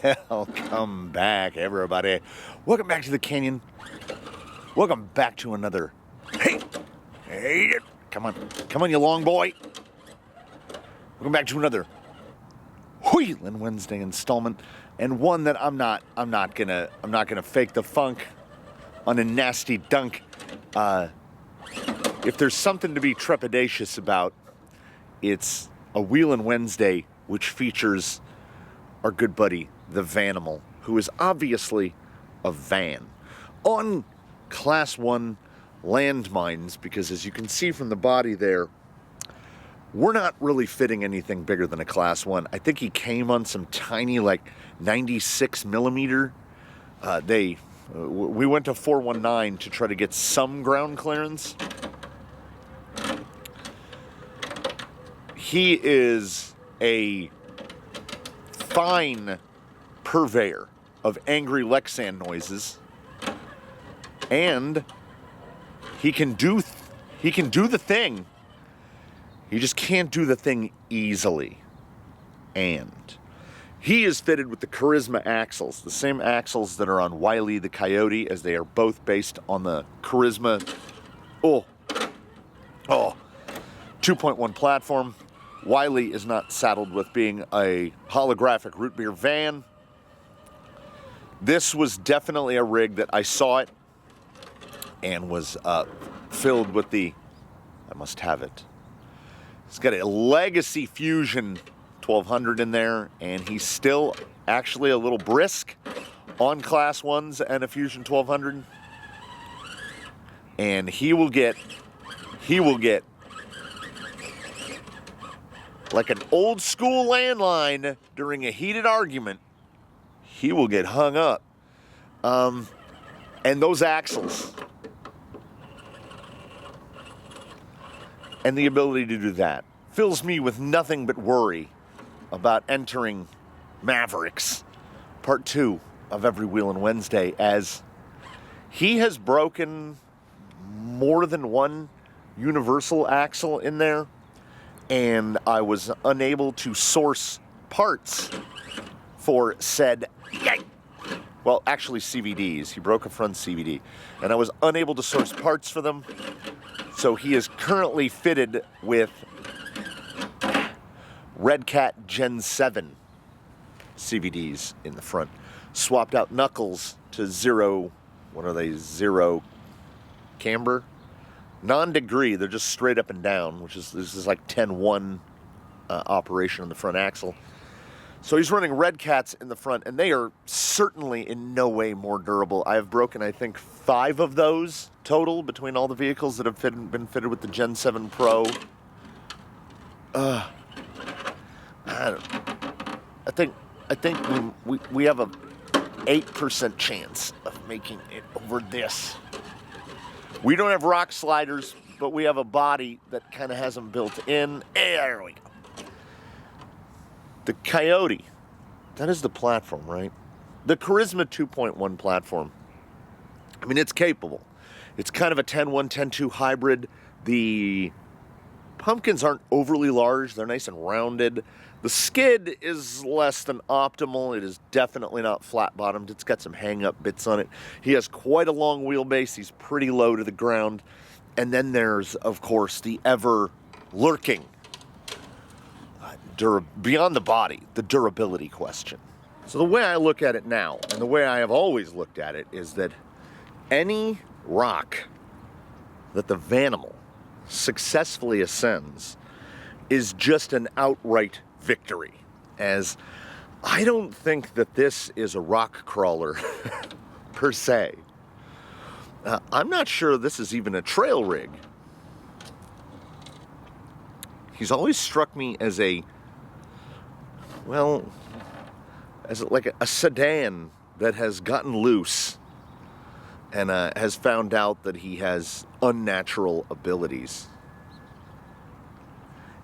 Welcome back, everybody. Welcome back to the canyon. Welcome back to another. Hey, come on, you long boy. Welcome back to another Wheelin Wednesday installment, and one that I'm not gonna fake the funk on a nasty dunk. If there's something to be trepidatious about, it's a Wheelin Wednesday, which features our good buddy, the Vanimal, who is obviously a van on Class 1 Landmines, because as you can see from the body there, we're not really fitting anything bigger than a Class 1. I think he came on some tiny, like, 96 millimeter. We went to 419 to try to get some ground clearance. He is a fine purveyor of angry Lexan noises, and he can do the thing. He just can't do the thing easily. And he is fitted with the Charisma axles, the same axles that are on Wheelin the Coyote, as they are both based on the Charisma 2.1 platform. Wheelin is not saddled with being a holographic root beer van. This was definitely a rig that I saw it and was filled with the, I must have it. It's got a Legacy Fusion 1200 in there, and he's still actually a little brisk on Class 1s and a Fusion 1200. And he will get like an old school landline during a heated argument. He will get hung up. And those axles and the ability to do that fills me with nothing but worry about entering Mavericks Part 2 of every Wheelin Wednesday, as he has broken more than one universal axle in there, and I was unable to source parts for said, well, actually CVDs. He broke a front CVD, and I was unable to source parts for them. So he is currently fitted with Red Cat Gen 7 CVDs in the front. Swapped out knuckles to zero camber? Non-degree, they're just straight up and down, this is like 10-1 operation on the front axle. So he's running Red Cats in the front, and they are certainly in no way more durable. I have broken, I think, 5 of those total between all the vehicles that have been fitted with the Gen 7 Pro. I think we have a 8% chance of making it over this. We don't have rock sliders, but we have a body that kind of has them built in. There we go. The Coyote, that is the platform, right? The Charisma 2.1 platform. I mean, it's capable. It's kind of a 10-1, 10-2 hybrid. The pumpkins aren't overly large. They're nice and rounded. The skid is less than optimal. It is definitely not flat-bottomed. It's got some hang-up bits on it. He has quite a long wheelbase. He's pretty low to the ground. And then there's, of course, the ever-lurking, beyond the body, the durability question. So the way I look at it now, and the way I have always looked at it, is that any rock that the Vanimal successfully ascends is just an outright victory, as I don't think that this is a rock crawler per se. I'm not sure this is even a trail rig. He's always struck me as like a sedan that has gotten loose and has found out that he has unnatural abilities.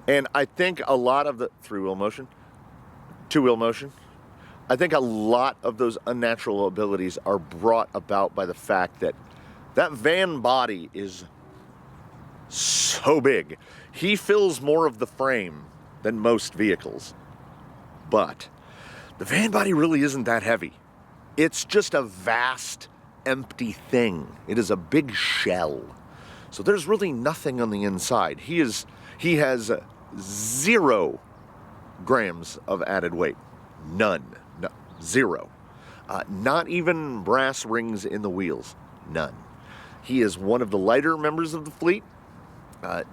And I think a lot of the two-wheel motion, I think a lot of those unnatural abilities are brought about by the fact that that van body is so big. He fills more of the frame than most vehicles. But The van body really isn't that heavy. It's just a vast, empty thing. It is a big shell. So there's really nothing on the inside. He has 0 grams of added weight. None. No, 0. Not even brass rings in the wheels. None. He is one of the lighter members of the fleet,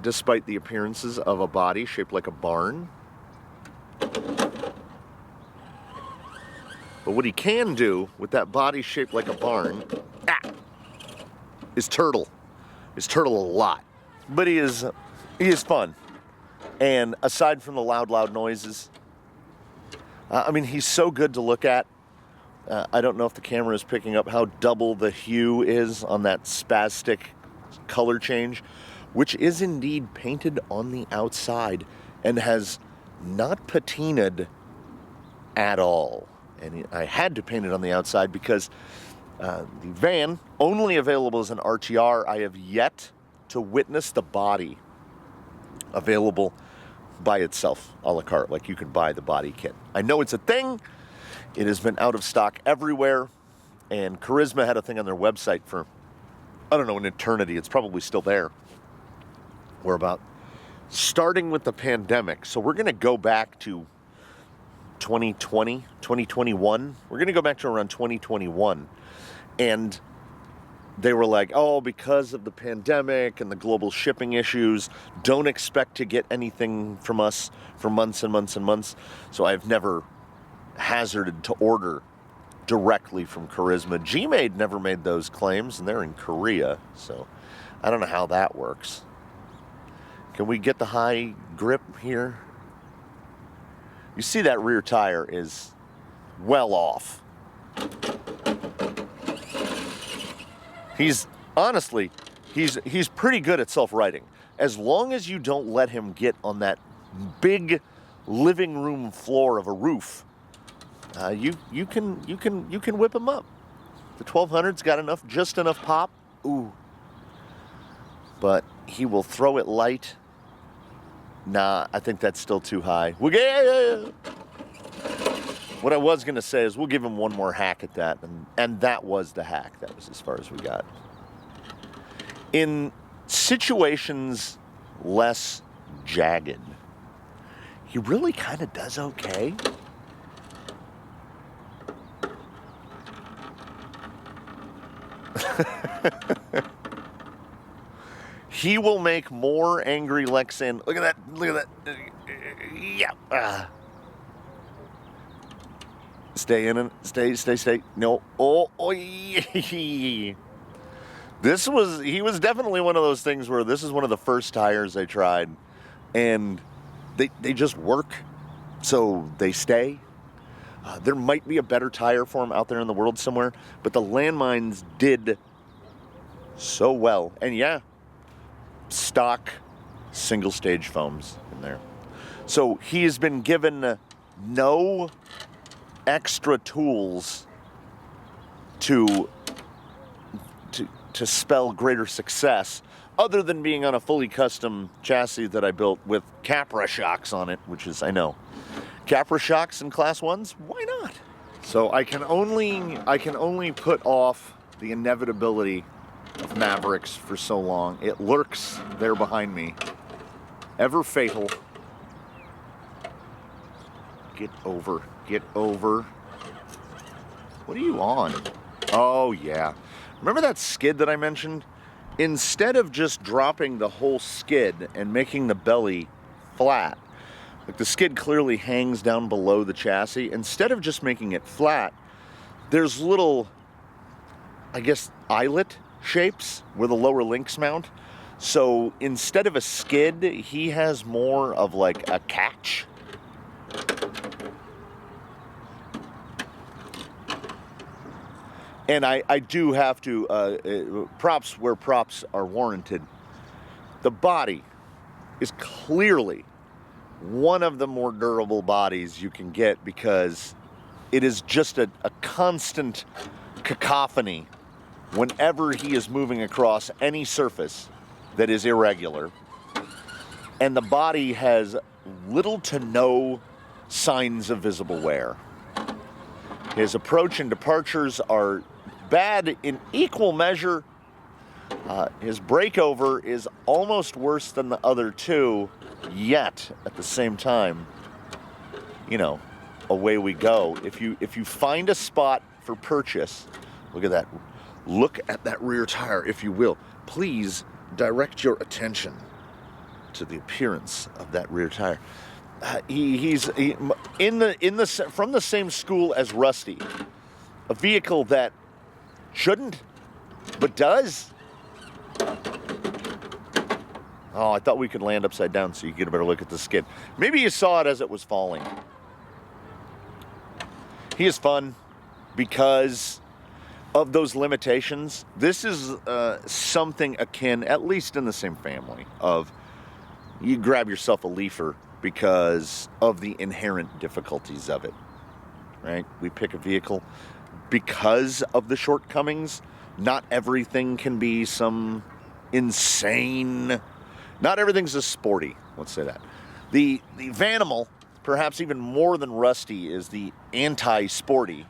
despite the appearances of a body shaped like a barn. But what he can do with that body shaped like a barn is turtle. Is turtle a lot. But he is fun. And aside from the loud noises, I mean, he's so good to look at. I don't know if the camera is picking up how double the hue is on that spastic color change, which is indeed painted on the outside and has not patinaed at all. And I had to paint it on the outside because the van, only available as an RTR, I have yet to witness the body available by itself, a la carte, like you can buy the body kit. I know it's a thing. It has been out of stock everywhere, and Charisma had a thing on their website for, I don't know, an eternity. It's probably still there. We're about starting with the pandemic, so we're going to go back to 2020, 2021. We're going to go back to around 2021, and they were like, oh, because of the pandemic and the global shipping issues, don't expect to get anything from us for months and months and months. So I've never hazarded to order directly from Charisma. Gmade never made those claims, and they're in Korea, so I don't know how that works. Can we get the high grip here? You see that rear tire is well off. He's pretty good at self-righting. As long as you don't let him get on that big living room floor of a roof, you can whip him up. The 1200's got just enough pop. Ooh. But he will throw it light. Nah, I think that's still too high. What I was going to say is we'll give him one more hack at that, and that was the hack. That was as far as we got. In situations less jagged, he really kind of does okay. He will make more angry Lexan. Look at that. Yeah. Stay in it. Stay. No. Oh. He was definitely one of those things where this is one of the first tires I tried, and they just work, so they stay. There might be a better tire for them out there in the world somewhere, but the Landmines did so well. And yeah, stock single stage foams in there. So he has been given no extra tools to spell greater success other than being on a fully custom chassis that I built with Capra shocks on it, which is, I know, Capra shocks in class 1s, why not? So I can only put off the inevitability of Mavericks for so long. It lurks there behind me, ever fatal. Get over. What are you on? Oh yeah. Remember that skid that I mentioned? Instead of just dropping the whole skid and making the belly flat, like the skid clearly hangs down below the chassis, instead of just making it flat, there's little, I guess, eyelet shapes where the lower links mount. So instead of a skid, he has more of like a catch. And I do have to, props where props are warranted. The body is clearly one of the more durable bodies you can get because it is just a constant cacophony whenever he is moving across any surface that is irregular. And the body has little to no signs of visible wear. His approach and departures are bad in equal measure. His breakover is almost worse than the other two, yet at the same time, you know, away we go. If you find a spot for purchase, look at that. Look at that rear tire, if you will. Please direct your attention to the appearance of that rear tire. He's from the same school as Rusty, a vehicle that shouldn't, but does. Oh, I thought we could land upside down so you get a better look at the skid. Maybe you saw it as it was falling. He is fun because of those limitations. This is something akin, at least in the same family, of you grab yourself a leafer because of the inherent difficulties of it, right? We pick a vehicle because of the shortcomings. Not everything can be some insane, not everything's a sporty, let's say that. The Vanimal, perhaps even more than Rusty, is the anti-sporty.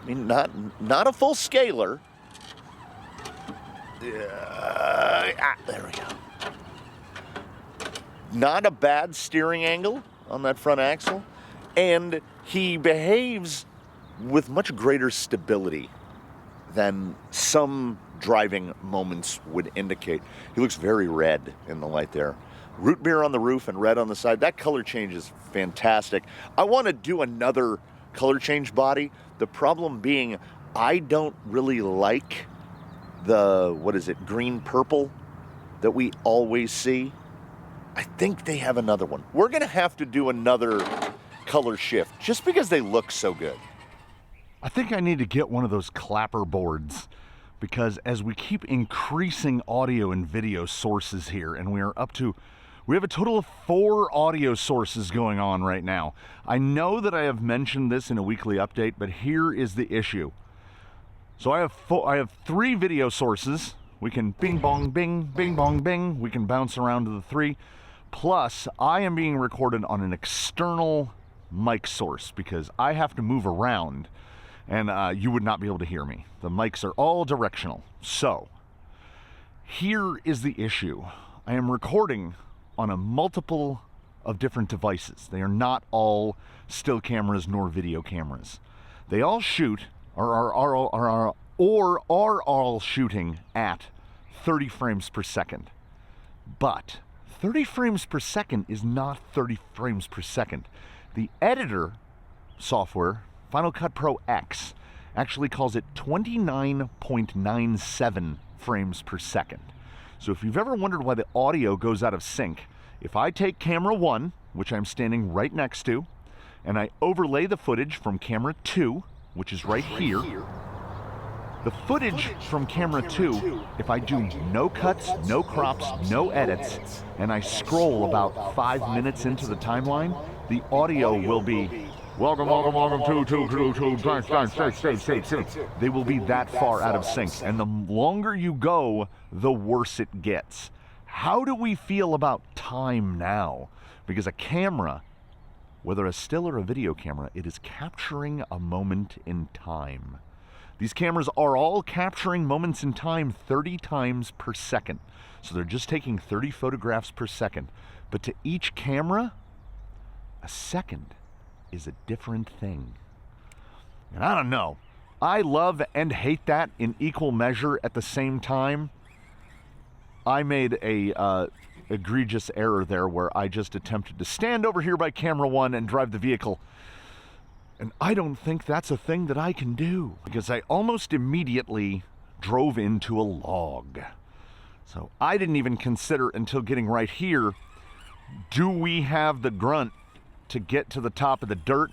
I mean, not a full scaler. There we go. Not a bad steering angle on that front axle, and he behaves with much greater stability than some driving moments would indicate. He looks very red in the light there. Root beer on the roof and red on the side. That color change is fantastic. I want to do another color change body. The problem being, I don't really like the, green purple that we always see. I think they have another one. We're going to have to do another color shift just because they look so good. I think I need to get one of those clapper boards, because as we keep increasing audio and video sources here, and we have a total of 4 audio sources going on right now. I know that I have mentioned this in a weekly update, but here is the issue. So I have 3 video sources. We can bing bong bing, bing bong bing. We can bounce around to the 3. Plus, I am being recorded on an external mic source because I have to move around, and you would not be able to hear me. The mics are all directional. So, here is the issue. I am recording on a multiple of different devices. They are not all still cameras nor video cameras. They all shoot, or are all shooting at 30 frames per second. But 30 frames per second is not 30 frames per second. The editor software, Final Cut Pro X, actually calls it 29.97 frames per second. So if you've ever wondered why the audio goes out of sync, if I take camera 1, which I'm standing right next to, and I overlay the footage from camera 2, which is right here, the footage from camera 2, if I do no cuts, no crops, no edits, and I scroll about 5 minutes into the timeline, the audio will be, welcome to, they will be that far out of sync. And the longer you go, the worse it gets. How do we feel about time now? Because a camera, whether a still or a video camera, it is capturing a moment in time. These cameras are all capturing moments in time 30 times per second. So they're just taking 30 photographs per second. But to each camera, a second is a different thing. And I don't know. I love and hate that in equal measure at the same time. I made a egregious error there where I just attempted to stand over here by camera 1 and drive the vehicle. And I don't think that's a thing that I can do, because I almost immediately drove into a log. So I didn't even consider until getting right here, do we have the grunt to get to the top of the dirt?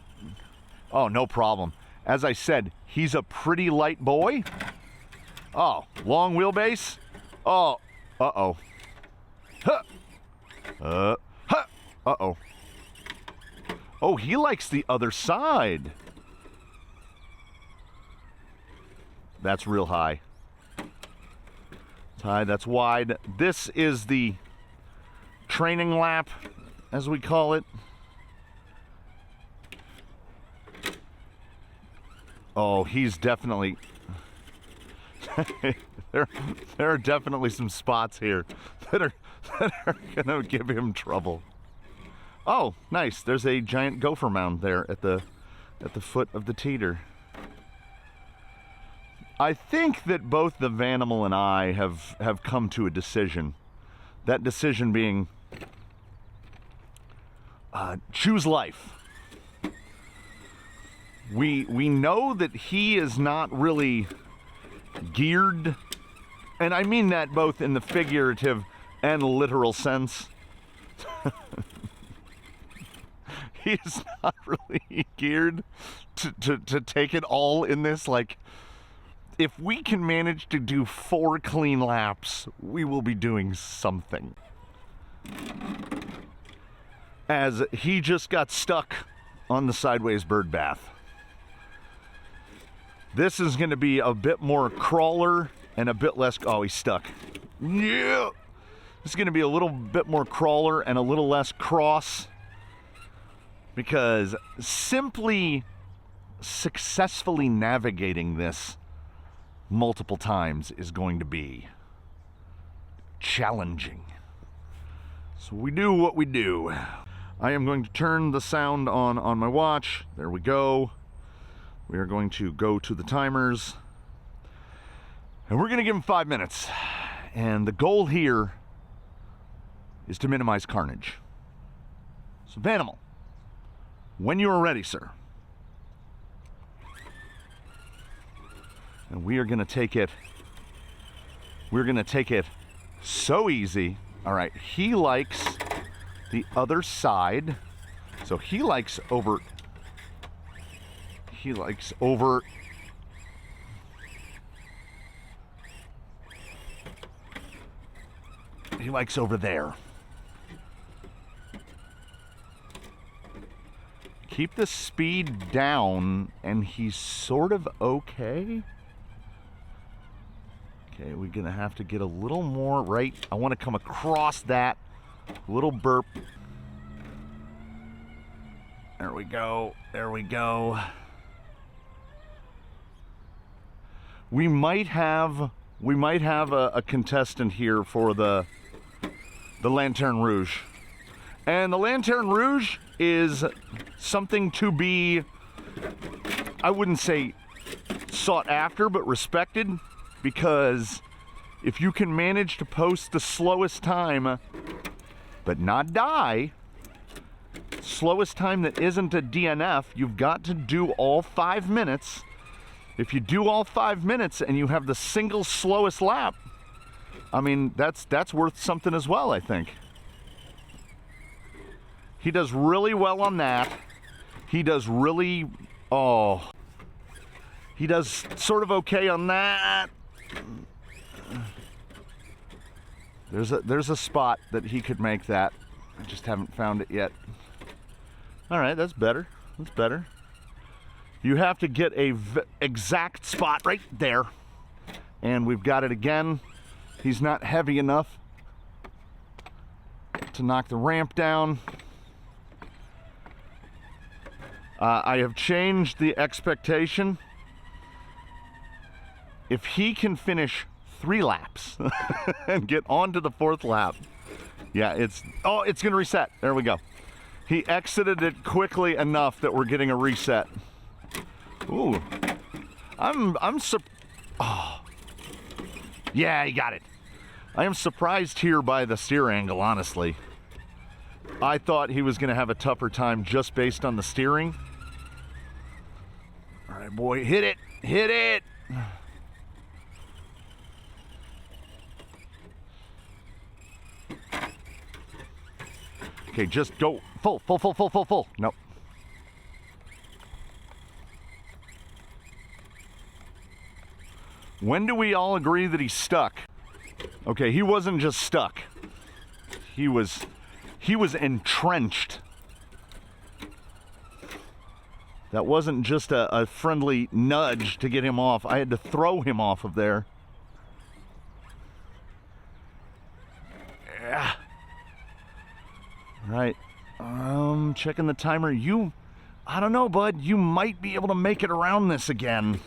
Oh, no problem. As I said, he's a pretty light boy. Oh, long wheelbase. Oh, uh-oh. Huh. Huh. Uh-oh. Oh, he likes the other side. That's real high. It's high, that's wide. This is the training lap, as we call it. Oh, he's definitely... there are definitely some spots here that are gonna give him trouble. Oh, nice. There's a giant gopher mound there at the foot of the teeter. I think that both the Vanimal and I have come to a decision. That decision being choose life. We know that he is not really geared, and I mean that both in the figurative and literal sense. He is not really geared to take it all in this. Like, if we can manage to do 4 clean laps, we will be doing something. As he just got stuck on the sideways bird bath. This is going to be a bit more crawler and a bit less... Oh, he's stuck. Yeah! This is going to be a little bit more crawler and a little less cross. Because simply successfully navigating this multiple times is going to be challenging. So we do what we do. I am going to turn the sound on my watch. There we go. We are going to go to the timers. And we're going to give him 5 minutes. And the goal here is to minimize carnage. So Vanimal, when you are ready, sir. And we are going to take it. We're going to take it so easy. All right, he likes the other side. So he likes over. He likes over. He likes over there. Keep the speed down, and he's sort of okay. Okay, we're gonna have to get a little more right. I want to come across that little burp. There we go. There we go. We might have a contestant here for the Lanterne Rouge. And the Lanterne Rouge is something to be, I wouldn't say sought after, but respected, because if you can manage to post the slowest time but not die, slowest time that isn't a DNF, you've got to do all 5 minutes. If you do all 5 minutes and you have the single slowest lap, I mean, that's worth something as well, I think. He does really well on that. He does really, he does sort of okay on that. There's a spot that he could make that. I just haven't found it yet. All right, that's better. That's better. You have to get a exact spot right there. And we've got it again. He's not heavy enough to knock the ramp down. I have changed the expectation. If he can finish 3 laps and get on to the 4th lap, yeah, it's going to reset. There we go. He exited it quickly enough that we're getting a reset. Ooh, yeah, he got it. I am surprised here by the steer angle, honestly. I thought he was going to have a tougher time just based on the steering. All right, boy, hit it, hit it. Okay, just go full, full, full, full, full, full. Nope. When do we all agree that he's stuck? Okay, he wasn't just stuck. He was entrenched. That wasn't just a friendly nudge to get him off. I had to throw him off of there. Yeah. Right. Checking the timer. I don't know, bud. You might be able to make it around this again.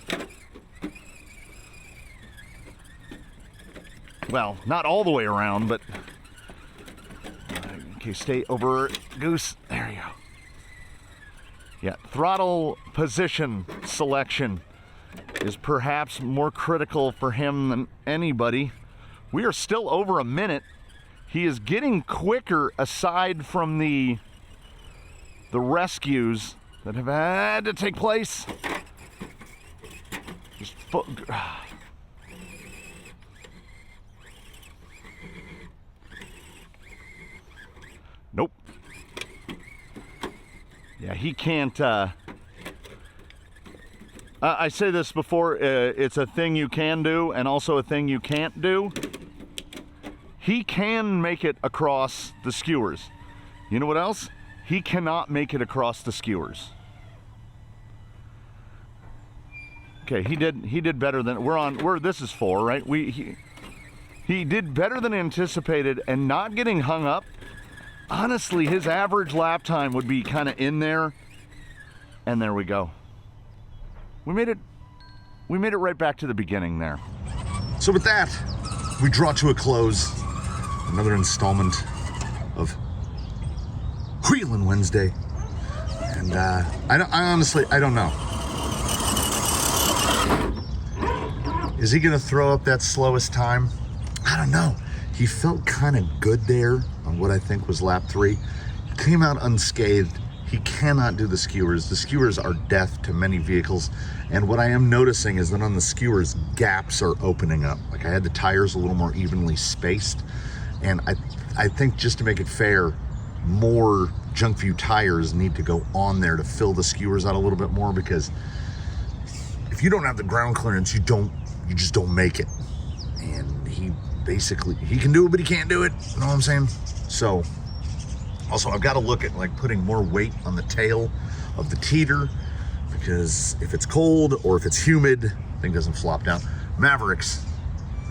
Well, not all the way around, but... Okay, stay over, Goose. There you go. Yeah, throttle position selection is perhaps more critical for him than anybody. We are still over a minute. He is getting quicker aside from the rescues that have had to take place. Just nope. Yeah, he can't, I say this before, it's a thing you can do and also a thing you can't do. He can make it across the skewers. You know what else? He cannot make it across the skewers. Okay, he did better than, this is 4, right? He did better than anticipated and not getting hung up. Honestly, his average lap time would be kind of in there. And there we go. We made it right back to the beginning there. So with that, we draw to a close another installment of Wheelin Wednesday. And I honestly don't know. Is he gonna throw up that slowest time? I don't know. He felt kind of good there on what I think was lap 3. Came out unscathed. He cannot do the skewers. The skewers are death to many vehicles. And what I am noticing is that on the skewers, gaps are opening up. Like I had the tires a little more evenly spaced. And I think just to make it fair, more junk view tires need to go on there to fill the skewers out a little bit more, because if you don't have the ground clearance, you just don't make it. And he can do it, but he can't do it. You know what I'm saying? So, also I've got to look at like putting more weight on the tail of the teeter, because if it's cold or if it's humid, the thing doesn't flop down. Mavericks,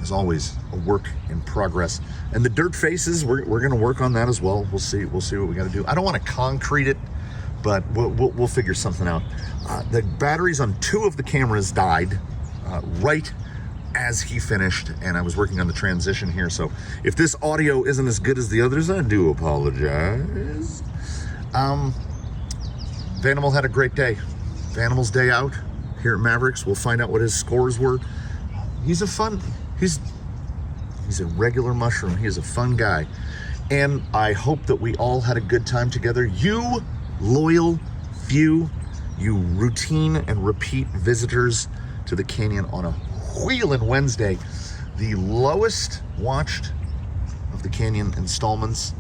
as always, a work in progress. And the dirt faces, we're going to work on that as well. We'll see what we got to do. I don't want to concrete it, but we'll figure something out. The batteries on 2 of the cameras died right as he finished, and I was working on the transition here. So if this audio isn't as good as the others, I do apologize. Vanimal had a great day. Vanimal's day out here at Mavericks. We'll find out what his scores were. He's a regular mushroom. He is a fun guy. And I hope that we all had a good time together. You loyal few, you routine and repeat visitors to the canyon on a Wheelin Wednesday, the lowest watched of the canyon installments.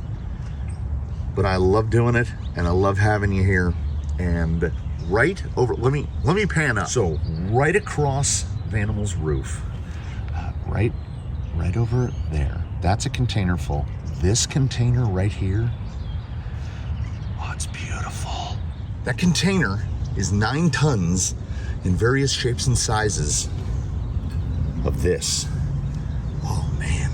But I love doing it, and I love having you here. And right over, let me pan up. So right across Vanimal's roof, right over there, that's a container full. This container right here, oh, it's beautiful. That container is 9 tons in various shapes and sizes of this. Oh man,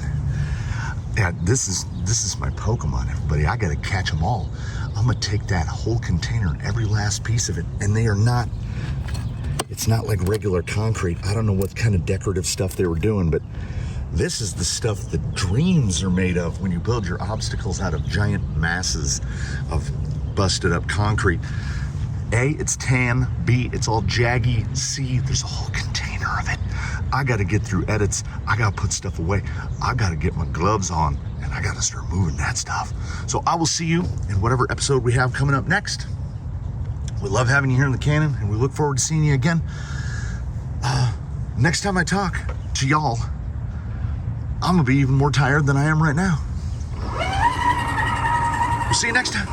yeah, this is my Pokemon, everybody. I gotta catch them all. I'm gonna take that whole container, every last piece of it, and they are not, it's not like regular concrete. I don't know what kind of decorative stuff they were doing, but this is the stuff that dreams are made of when you build your obstacles out of giant masses of busted up concrete. A, it's tan. B, it's all jaggy. C, there's a whole container of it. I gotta get through edits. I gotta put stuff away. I gotta get my gloves on, and I gotta start moving that stuff. So I will see you in whatever episode we have coming up next. We love having you here in the canyon, and we look forward to seeing you again. Next time I talk to y'all, I'm gonna be even more tired than I am right now. We'll see you next time.